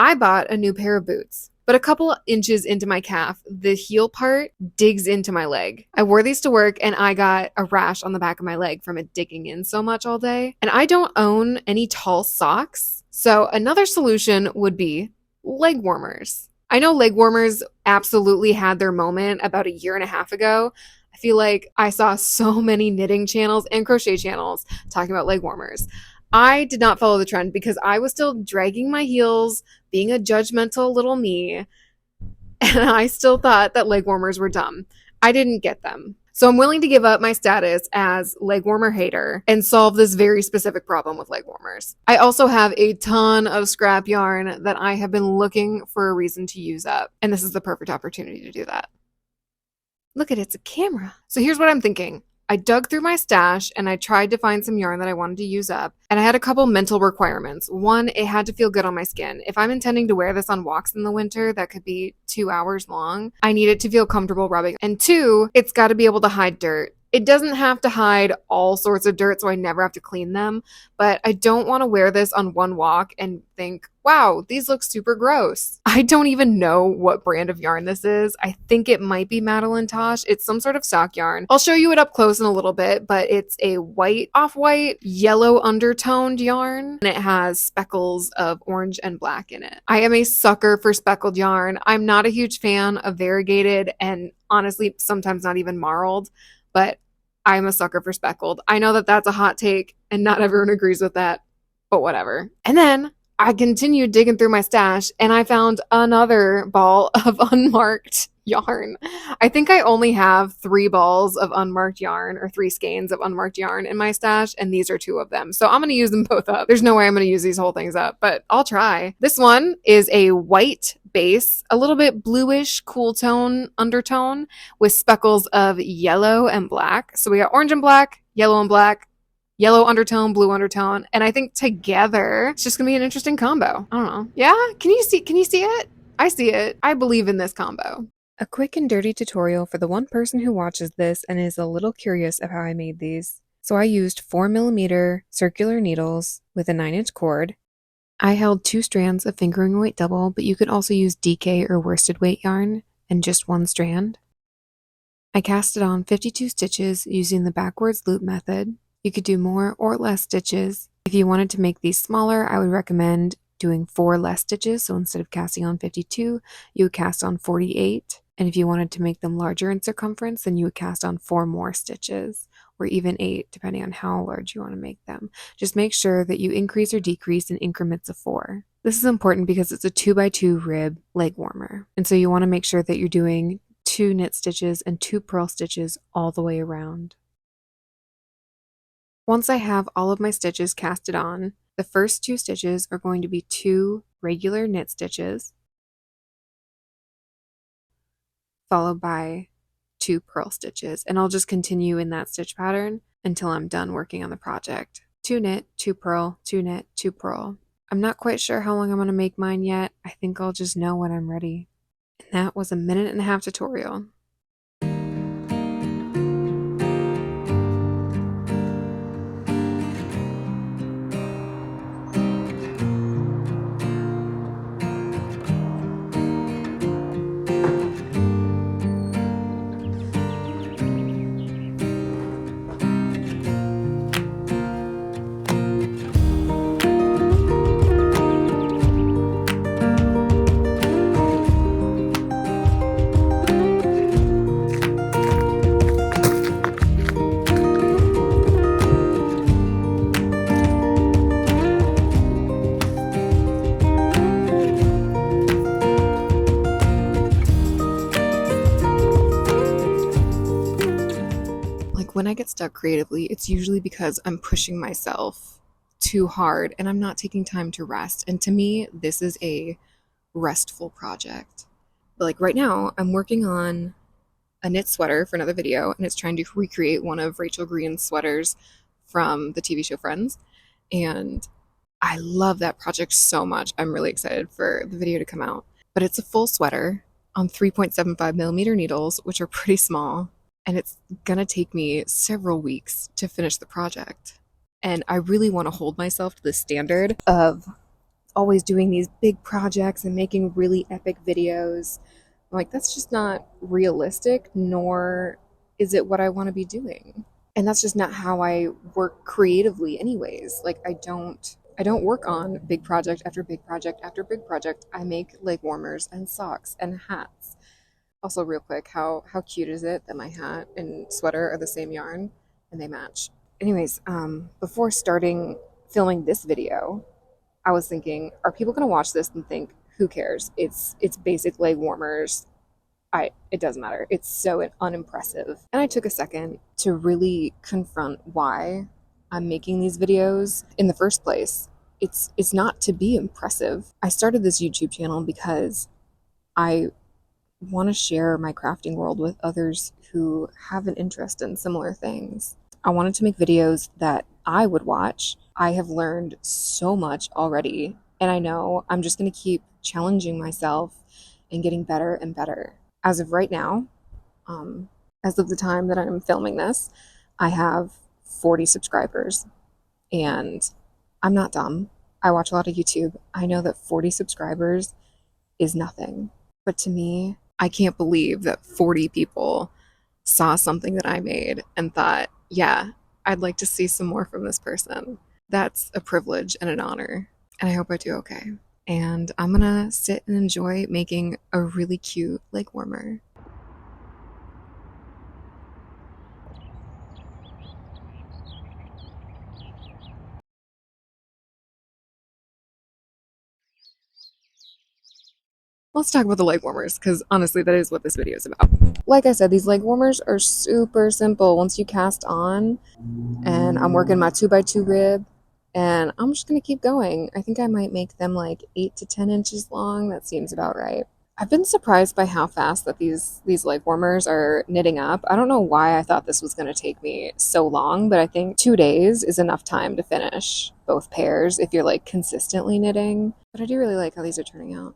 I bought a new pair of boots, but a couple inches into my calf, the heel part digs into my leg. I wore these to work and I got a rash on the back of my leg from it digging in so much all day. And I don't own any tall socks. So another solution would be leg warmers. I know leg warmers absolutely had their moment about a year and a half ago. I feel like I saw so many knitting channels and crochet channels talking about leg warmers. I did not follow the trend because I was still dragging my heels, being a judgmental little me, and I still thought that leg warmers were dumb. I didn't get them. So I'm willing to give up my status as leg warmer hater and solve this very specific problem with leg warmers. I also have a ton of scrap yarn that I have been looking for a reason to use up, and this is the perfect opportunity to do that. Look at it's a camera. So here's what I'm thinking. I dug through my stash and I tried to find some yarn that I wanted to use up. And I had a couple mental requirements. One, it had to feel good on my skin. If I'm intending to wear this on walks in the winter that could be 2 hours long, I need it to feel comfortable rubbing. And two, it's got to be able to hide dirt. It doesn't have to hide all sorts of dirt so I never have to clean them, but I don't want to wear this on one walk and think, wow, these look super gross. I don't even know what brand of yarn this is. I think it might be Madeline Tosh. It's some sort of sock yarn. I'll show you it up close in a little bit, but it's a white, off-white, yellow undertoned yarn, and it has speckles of orange and black in it. I am a sucker for speckled yarn. I'm not a huge fan of variegated and honestly, sometimes not even marled, but I'm a sucker for speckled. I know that that's a hot take and not everyone agrees with that, but whatever. And then I continued digging through my stash and I found another ball of unmarked yarn. I think I only have 3 balls of unmarked yarn or 3 skeins of unmarked yarn in my stash, and these are 2 of them. So I'm going to use them both up. There's no way I'm going to use these whole things up, but I'll try. This one is a white base, a little bit bluish cool tone undertone with speckles of yellow and black. So we got orange and black, yellow and black, yellow undertone, blue undertone, and I think together it's just gonna be an interesting combo. I don't know. Yeah? Can you see it? I see it. I believe in this combo. A quick and dirty tutorial for the one person who watches this and is a little curious of how I made these. So I used 4mm circular needles with a 9-inch cord. I held 2 strands of fingering weight double, but you could also use DK or worsted weight yarn and just 1 strand. I casted on 52 stitches using the backwards loop method. You could do more or less stitches. If you wanted to make these smaller, I would recommend doing 4 less stitches. So instead of casting on 52, you would cast on 48. And if you wanted to make them larger in circumference, then you would cast on 4 more stitches, or even 8, depending on how large you want to make them. Just make sure that you increase or decrease in increments of 4. This is important because it's a 2x2 rib leg warmer. And so you want to make sure that you're doing 2 knit stitches and 2 purl stitches all the way around. Once I have all of my stitches casted on, the first 2 stitches are going to be 2 regular knit stitches, followed by 2 purl stitches, and I'll just continue in that stitch pattern until I'm done working on the project. 2 knit, 2 purl, 2 knit, 2 purl. I'm not quite sure how long I'm going to make mine yet. I think I'll just know when I'm ready. And that was a 1.5-minute tutorial. When I get stuck creatively, it's usually because I'm pushing myself too hard and I'm not taking time to rest. And to me, this is a restful project. But like right now, I'm working on a knit sweater for another video, and it's trying to recreate one of Rachel Green's sweaters from the TV show Friends. And I love that project so much. I'm really excited for the video to come out. But it's a full sweater on 3.75mm needles, which are pretty small. And it's gonna take me several weeks to finish the project. And I really want to hold myself to the standard of always doing these big projects and making really epic videos. I'm like, that's just not realistic, nor is it what I want to be doing. And that's just not how I work creatively anyways. Like I don't work on big project after big project after big project. I make leg warmers and socks and hats. Also, real quick, how cute is it that my hat and sweater are the same yarn and they match? Anyways, before starting filming this video, I was thinking, are people going to watch this and think, who cares? It's basic leg warmers. It doesn't matter. It's so unimpressive. And I took a second to really confront why I'm making these videos in the first place. It's not to be impressive. I started this YouTube channel because I want to share my crafting world with others who have an interest in similar things. I wanted to make videos that I would watch. I have learned so much already, and I know I'm just going to keep challenging myself and getting better and better. As of right now, as of the time that I'm filming this, I have 40 subscribers, and I'm not dumb. I watch a lot of YouTube. I know that 40 subscribers is nothing. But to me, I can't believe that 40 people saw something that I made and thought, yeah, I'd like to see some more from this person. That's a privilege and an honor. And I hope I do okay. And I'm gonna sit and enjoy making a really cute leg warmer. Let's talk about the leg warmers, because honestly, that is what this video is about. Like I said, these leg warmers are super simple once you cast on, and I'm working my 2x2 rib, and I'm just gonna keep going. I think I might make them like 8 to 10 inches long. That seems about right. I've been surprised by how fast that these leg warmers are knitting up. I don't know why I thought this was going to take me so long, but I think 2 days is enough time to finish both pairs if you're like consistently knitting. But I do really like how these are turning out.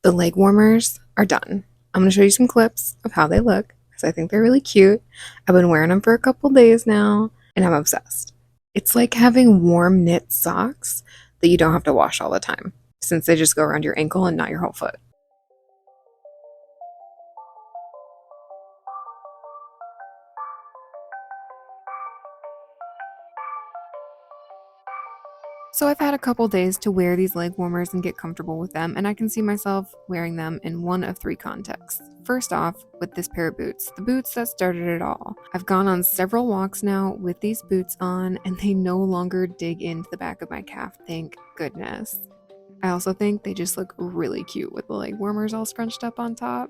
The leg warmers are done. I'm going to show you some clips of how they look because I think they're really cute. I've been wearing them for a couple days now and I'm obsessed. It's like having warm knit socks that you don't have to wash all the time since they just go around your ankle and not your whole foot. So I've had a couple days to wear these leg warmers and get comfortable with them, and I can see myself wearing them in one of three contexts. First off, with this pair of boots, the boots that started it all. I've gone on several walks now with these boots on, and they no longer dig into the back of my calf, thank goodness. I also think they just look really cute with the leg warmers all scrunched up on top.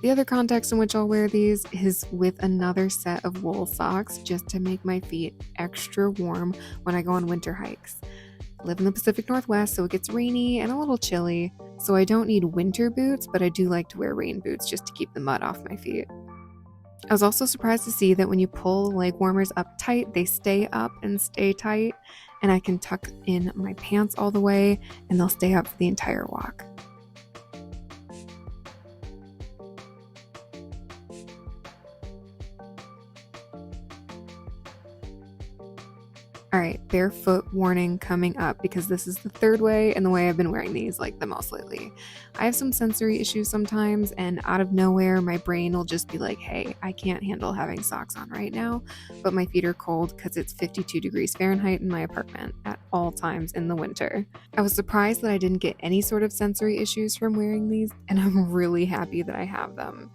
The other context in which I'll wear these is with another set of wool socks just to make my feet extra warm when I go on winter hikes. I live in the Pacific Northwest, so it gets rainy and a little chilly, so I don't need winter boots, but I do like to wear rain boots just to keep the mud off my feet. I was also surprised to see that when you pull leg warmers up tight, they stay up and stay tight, and I can tuck in my pants all the way and they'll stay up for the entire walk. All All right, barefoot warning coming up because this is the third way and the way I've been wearing these like the most lately. I have some sensory issues sometimes, and out of nowhere, my brain will just be like, hey, I can't handle having socks on right now, but my feet are cold because it's 52 degrees Fahrenheit in my apartment at all times in the winter. I was surprised that I didn't get any sort of sensory issues from wearing these, and I'm really happy that I have them.